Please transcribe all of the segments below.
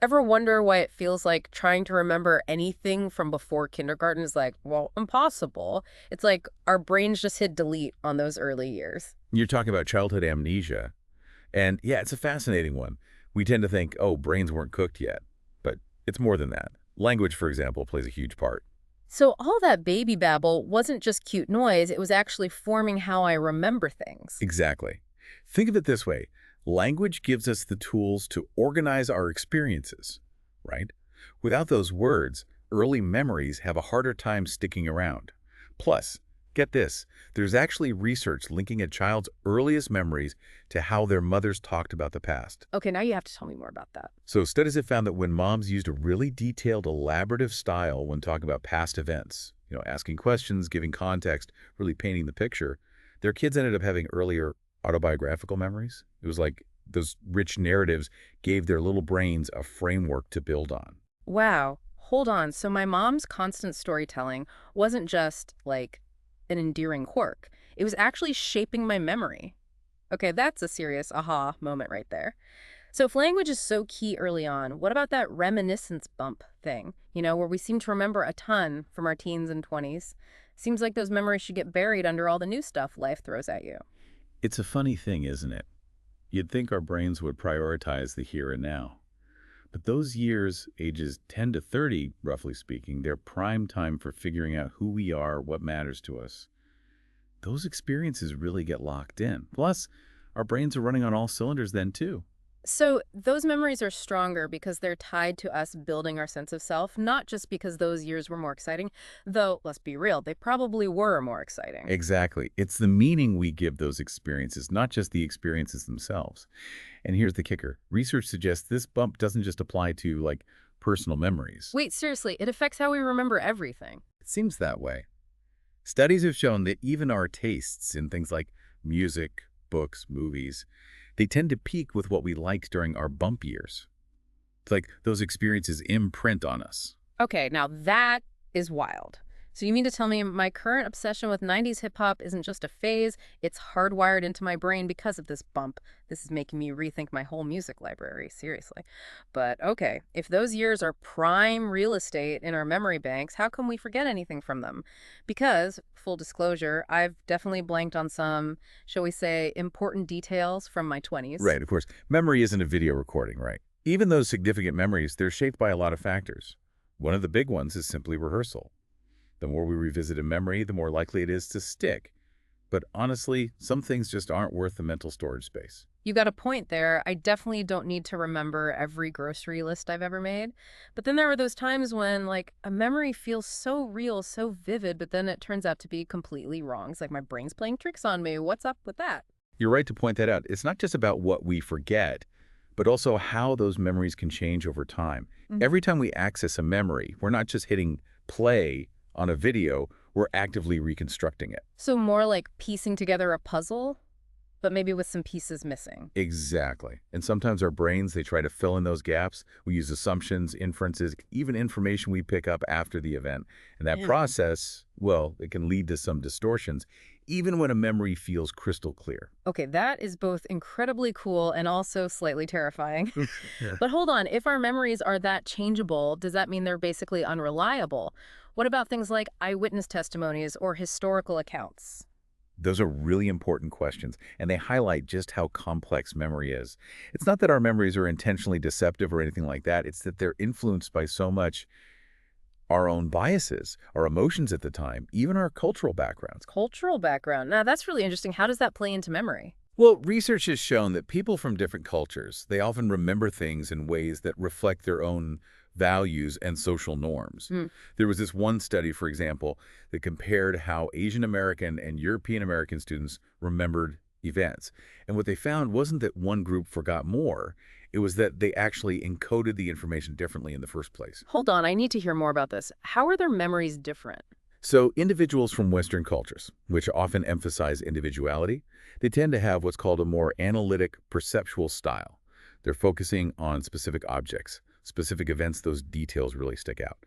Ever wonder why it feels like trying to remember anything from before kindergarten is like, well, impossible? It's like our brains just hit delete on those early years. You're talking about childhood amnesia. And yeah, it's a fascinating one. We tend to think, oh, brains weren't cooked yet. But it's more than that. Language, for example, plays a huge part. So all that baby babble wasn't just cute noise, it was actually forming how I remember things. Exactly. Think of it this way. Language gives us the tools to organize our experiences, right? Without those words, early memories have a harder time sticking around. Plus, get this, there's actually research linking a child's earliest memories to how their mothers talked about the past. Okay, now you have to tell me more about that. So studies have found that when moms used a really detailed, elaborative style when talking about past events, asking questions, giving context, really painting the picture, their kids ended up having earlier autobiographical memories. It was like those rich narratives gave their little brains a framework to build on. Wow. Hold on. So my mom's constant storytelling wasn't just like an endearing quirk. It was actually shaping my memory. Okay, that's a serious aha moment right there. So if language is so key early on, what about that reminiscence bump thing? Where we seem to remember a ton from our teens and 20s. Seems like those memories should get buried under all the new stuff life throws at you. It's a funny thing, isn't it? You'd think our brains would prioritize the here and now. But those years, ages 10 to 30, roughly speaking, they're prime time for figuring out who we are, what matters to us. Those experiences really get locked in. Plus, our brains are running on all cylinders then, too. So those memories are stronger because they're tied to us building our sense of self, not just because those years were more exciting, though, let's be real, they probably were more exciting. Exactly. It's the meaning we give those experiences, not just the experiences themselves. And here's the kicker. Research suggests this bump doesn't just apply to, personal memories. Wait, seriously, it affects how we remember everything. It seems that way. Studies have shown that even our tastes in things like music, books, movies, they tend to peak with what we liked during our bump years. It's like those experiences imprint on us. Okay, now that is wild. So you mean to tell me my current obsession with 90s hip hop isn't just a phase, it's hardwired into my brain because of this bump. This is making me rethink my whole music library, seriously. But okay, if those years are prime real estate in our memory banks, how can we forget anything from them? Because, full disclosure, I've definitely blanked on some, shall we say, important details from my 20s. Right, of course. Memory isn't a video recording, right? Even those significant memories, they're shaped by a lot of factors. One of the big ones is simply rehearsal. The more we revisit a memory, the more likely it is to stick. But honestly, some things just aren't worth the mental storage space. You got a point there. I definitely don't need to remember every grocery list I've ever made. But then there are those times when, like, a memory feels so real, so vivid, but then it turns out to be completely wrong. It's like my brain's playing tricks on me. What's up with that? You're right to point that out. It's not just about what we forget, but also how those memories can change over time. Every time we access a memory, we're not just hitting play on a video, we're actively reconstructing it. So more like piecing together a puzzle, but maybe with some pieces missing. Exactly. And sometimes our brains, they try to fill in those gaps. We use assumptions, inferences, even information we pick up after the event. And that Yeah. process, well, it can lead to some distortions, even when a memory feels crystal clear. Okay, that is both incredibly cool and also slightly terrifying. Yeah. But hold on, if our memories are that changeable, does that mean they're basically unreliable? What about things like eyewitness testimonies or historical accounts? Those are really important questions, and they highlight just how complex memory is. It's not that our memories are intentionally deceptive or anything like that. It's that they're influenced by so much our own biases, our emotions at the time, even our cultural backgrounds. Cultural background. Now, that's really interesting. How does that play into memory? Well, research has shown that people from different cultures, they often remember things in ways that reflect their own values and social norms. Hmm. There was this one study, for example, that compared how Asian American and European American students remembered events. And what they found wasn't that one group forgot more, it was that they actually encoded the information differently in the first place. Hold on, I need to hear more about this. How are their memories different? So individuals from Western cultures, which often emphasize individuality, they tend to have what's called a more analytic, perceptual style. They're focusing on specific objects, specific events, those details really stick out.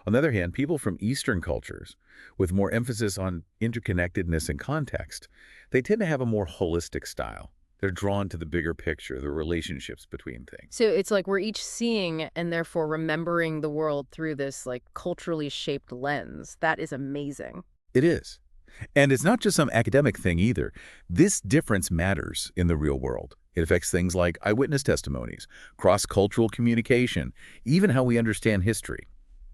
On the other hand, people from Eastern cultures, with more emphasis on interconnectedness and context, they tend to have a more holistic style. They're drawn to the bigger picture, the relationships between things. So it's like we're each seeing and therefore remembering the world through this like culturally shaped lens. That is amazing. It is. And it's not just some academic thing either. This difference matters in the real world. It affects things like eyewitness testimonies, cross-cultural communication, even how we understand history.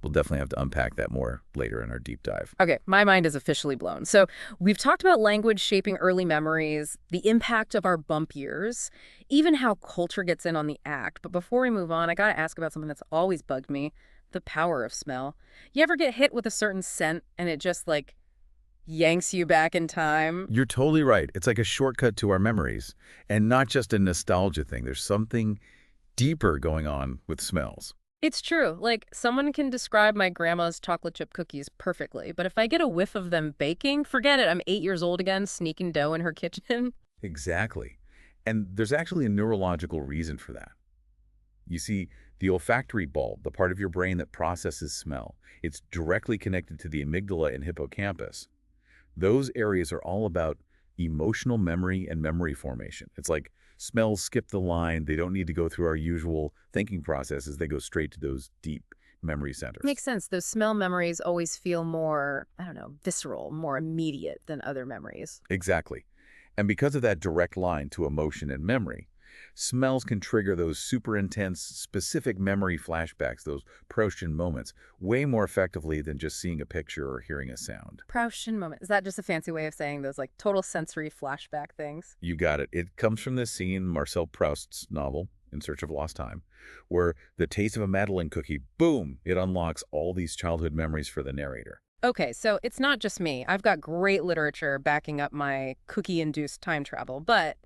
We'll definitely have to unpack that more later in our deep dive. Okay, my mind is officially blown. So we've talked about language shaping early memories, the impact of our bump years, even how culture gets in on the act. But before we move on, I got to ask about something that's always bugged me, the power of smell. You ever get hit with a certain scent and it just like yanks you back in time? You're totally right. It's like a shortcut to our memories, and not just a nostalgia thing. There's something deeper going on with smells. It's true. Like, someone can describe my grandma's chocolate chip cookies perfectly, but if I get a whiff of them baking, forget it. I'm 8 years old again, sneaking dough in her kitchen. Exactly. And there's actually a neurological reason for that. You see, the olfactory bulb, the part of your brain that processes smell, it's directly connected to the amygdala and hippocampus. Those areas are all about emotional memory and memory formation. It's like smells skip the line. They don't need to go through our usual thinking processes. They go straight to those deep memory centers. Makes sense. Those smell memories always feel more, I don't know, visceral, more immediate than other memories. Exactly. And because of that direct line to emotion and memory, smells can trigger those super intense, specific memory flashbacks, those Proustian moments, way more effectively than just seeing a picture or hearing a sound. Proustian moment. Is that just a fancy way of saying those like total sensory flashback things? You got it. It comes from this scene in Marcel Proust's novel, In Search of Lost Time, where the taste of a Madeleine cookie, boom, it unlocks all these childhood memories for the narrator. Okay, so it's not just me. I've got great literature backing up my cookie-induced time travel, but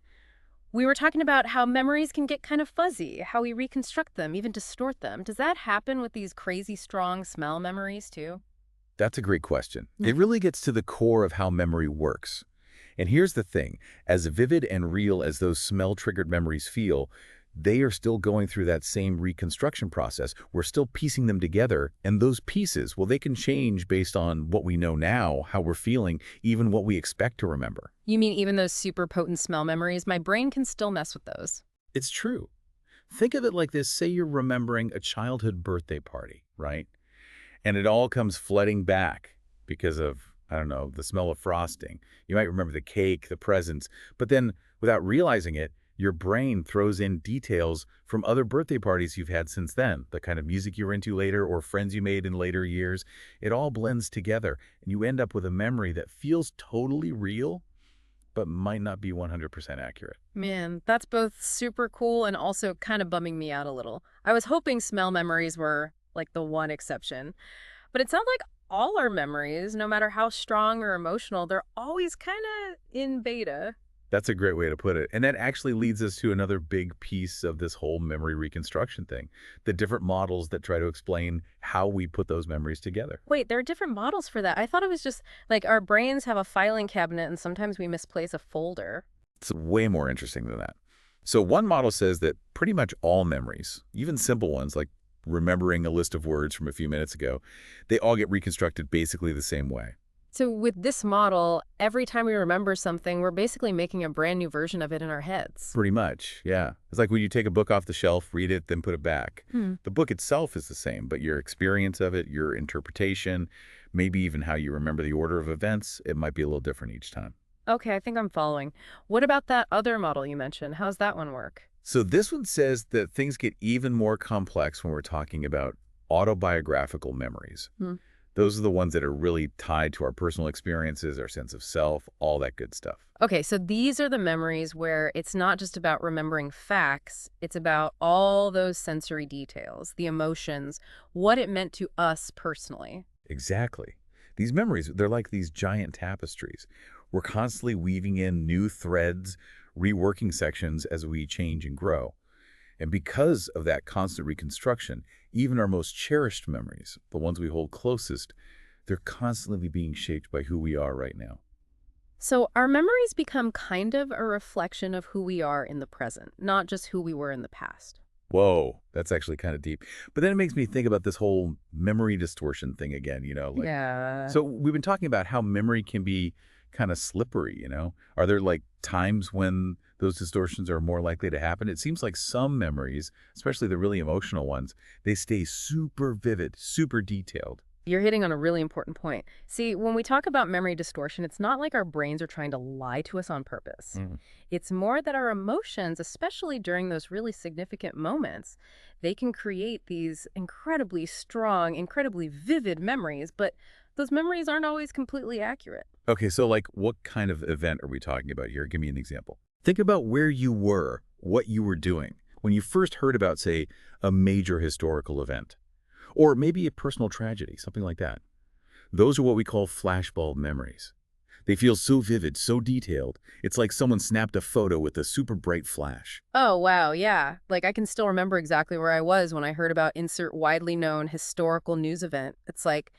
we were talking about how memories can get kind of fuzzy, how we reconstruct them, even distort them. Does that happen with these crazy strong smell memories too? That's a great question. It really gets to the core of how memory works. And here's the thing, as vivid and real as those smell-triggered memories feel, they are still going through that same reconstruction process. We're still piecing them together, and those pieces, well, they can change based on what we know now, how we're feeling, even what we expect to remember. You mean even those super potent smell memories? My brain can still mess with those. It's true. Think of it like this. Say you're remembering a childhood birthday party, right? And it all comes flooding back because of, I don't know, the smell of frosting. You might remember the cake, the presents, but then without realizing it, your brain throws in details from other birthday parties you've had since then, the kind of music you were into later or friends you made in later years. It all blends together, and you end up with a memory that feels totally real, but might not be 100% accurate. Man, that's both super cool and also kind of bumming me out a little. I was hoping smell memories were like the one exception, but it sounds like all our memories, no matter how strong or emotional, they're always kind of in beta. That's a great way to put it. And that actually leads us to another big piece of this whole memory reconstruction thing, the different models that try to explain how we put those memories together. Wait, there are different models for that. I thought it was just like our brains have a filing cabinet and sometimes we misplace a folder. It's way more interesting than that. So one model says that pretty much all memories, even simple ones like remembering a list of words from a few minutes ago, they all get reconstructed basically the same way. So with this model, every time we remember something, we're basically making a brand new version of it in our heads. Pretty much, yeah. It's like when you take a book off the shelf, read it, then put it back. Hmm. The book itself is the same, but your experience of it, your interpretation, maybe even how you remember the order of events, it might be a little different each time. Okay, I think I'm following. What about that other model you mentioned? How's that one work? So this one says that things get even more complex when we're talking about autobiographical memories. Hmm. Those are the ones that are really tied to our personal experiences, our sense of self, all that good stuff. Okay, so these are the memories where it's not just about remembering facts, it's about all those sensory details, the emotions, what it meant to us personally. Exactly. These memories, they're like these giant tapestries. We're constantly weaving in new threads, reworking sections as we change and grow. And because of that constant reconstruction, even our most cherished memories, the ones we hold closest, they're constantly being shaped by who we are right now. So our memories become kind of a reflection of who we are in the present, not just who we were in the past. Whoa, that's actually kind of deep. But then it makes me think about this whole memory distortion thing again, like, Yeah. so we've been talking about how memory can be kind of slippery. Are there like times when those distortions are more likely to happen. It seems like some memories, especially the really emotional ones, they stay super vivid, super detailed. You're hitting on a really important point. See, when we talk about memory distortion, it's not like our brains are trying to lie to us on purpose. Mm. It's more that our emotions, especially during those really significant moments, they can create these incredibly strong, incredibly vivid memories, but those memories aren't always completely accurate. Okay, so like what kind of event are we talking about here? Give me an example. Think about where you were, what you were doing when you first heard about, say, a major historical event, or maybe a personal tragedy, something like that. Those are what we call flashbulb memories. They feel so vivid, so detailed. It's like someone snapped a photo with a super bright flash. Oh, wow, yeah. Like, I can still remember exactly where I was when I heard about insert widely known historical news event. It's like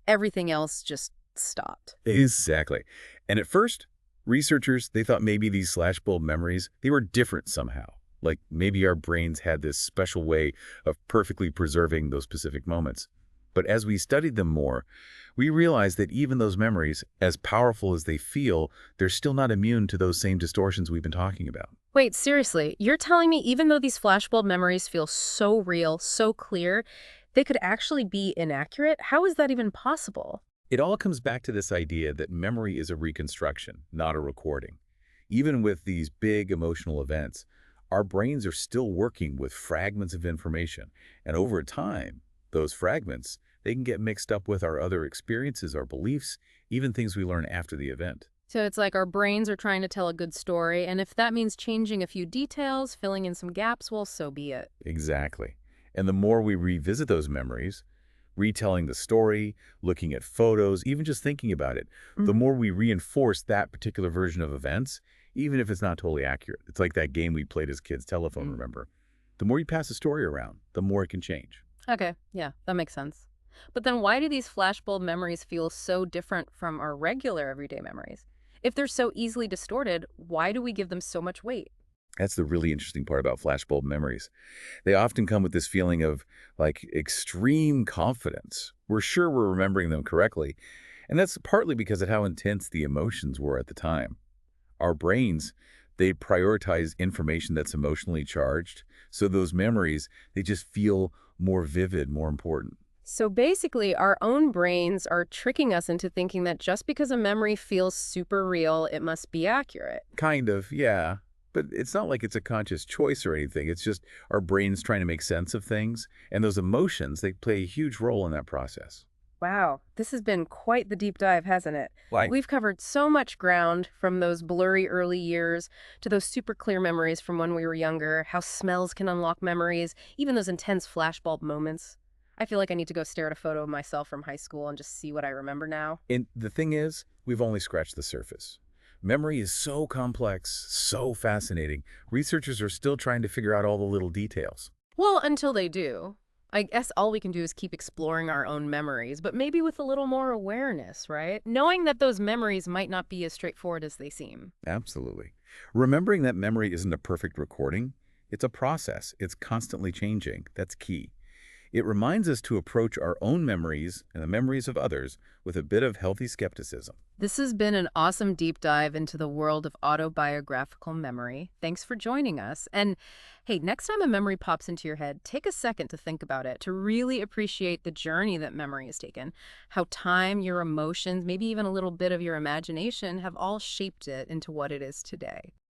everything else just stopped. Exactly. And at first, researchers, they thought maybe these flashbulb memories, they were different somehow. Like maybe our brains had this special way of perfectly preserving those specific moments. But as we studied them more, we realized that even those memories, as powerful as they feel, they're still not immune to those same distortions we've been talking about. Wait, seriously, you're telling me even though these flashbulb memories feel so real, so clear, they could actually be inaccurate? How is that even possible? It all comes back to this idea that memory is a reconstruction, not a recording. Even with these big emotional events, our brains are still working with fragments of information. And over time, those fragments, they can get mixed up with our other experiences, our beliefs, even things we learn after the event. So it's like our brains are trying to tell a good story, and if that means changing a few details, filling in some gaps, well, so be it. Exactly. And the more we revisit those memories, retelling the story, looking at photos, even just thinking about it, the more we reinforce that particular version of events, even if it's not totally accurate. It's like that game we played as kids, telephone, Mm. remember? The more you pass a story around, the more it can change. Okay, yeah, that makes sense. But then why do these flashbulb memories feel so different from our regular everyday memories? If they're so easily distorted, why do we give them so much weight? That's the really interesting part about flashbulb memories. They often come with this feeling of like extreme confidence. We're sure we're remembering them correctly, and that's partly because of how intense the emotions were at the time. Our brains, they prioritize information that's emotionally charged, so those memories, they just feel more vivid, more important. So basically, our own brains are tricking us into thinking that just because a memory feels super real, it must be accurate. Kind of, yeah. But it's not like it's a conscious choice or anything. It's just our brains trying to make sense of things, and those emotions, they play a huge role in that process. Wow, this has been quite the deep dive, hasn't it? Like, We've covered so much ground from those blurry early years to those super clear memories from when we were younger, how smells can unlock memories, even those intense flashbulb moments. I feel like I need to go stare at a photo of myself from high school and just see what I remember now. and the thing is, we've only scratched the surface. Memory is so complex, so fascinating. Researchers are still trying to figure out all the little details. Well, until they do. I guess all we can do is keep exploring our own memories, but maybe with a little more awareness, right? Knowing that those memories might not be as straightforward as they seem. Absolutely. Remembering that memory isn't a perfect recording, it's a process. It's constantly changing. That's key. It reminds us to approach our own memories and the memories of others with a bit of healthy skepticism. This has been an awesome deep dive into the world of autobiographical memory. Thanks for joining us. And hey, next time a memory pops into your head, take a second to think about it, to really appreciate the journey that memory has taken, how time, your emotions, maybe even a little bit of your imagination have all shaped it into what it is today.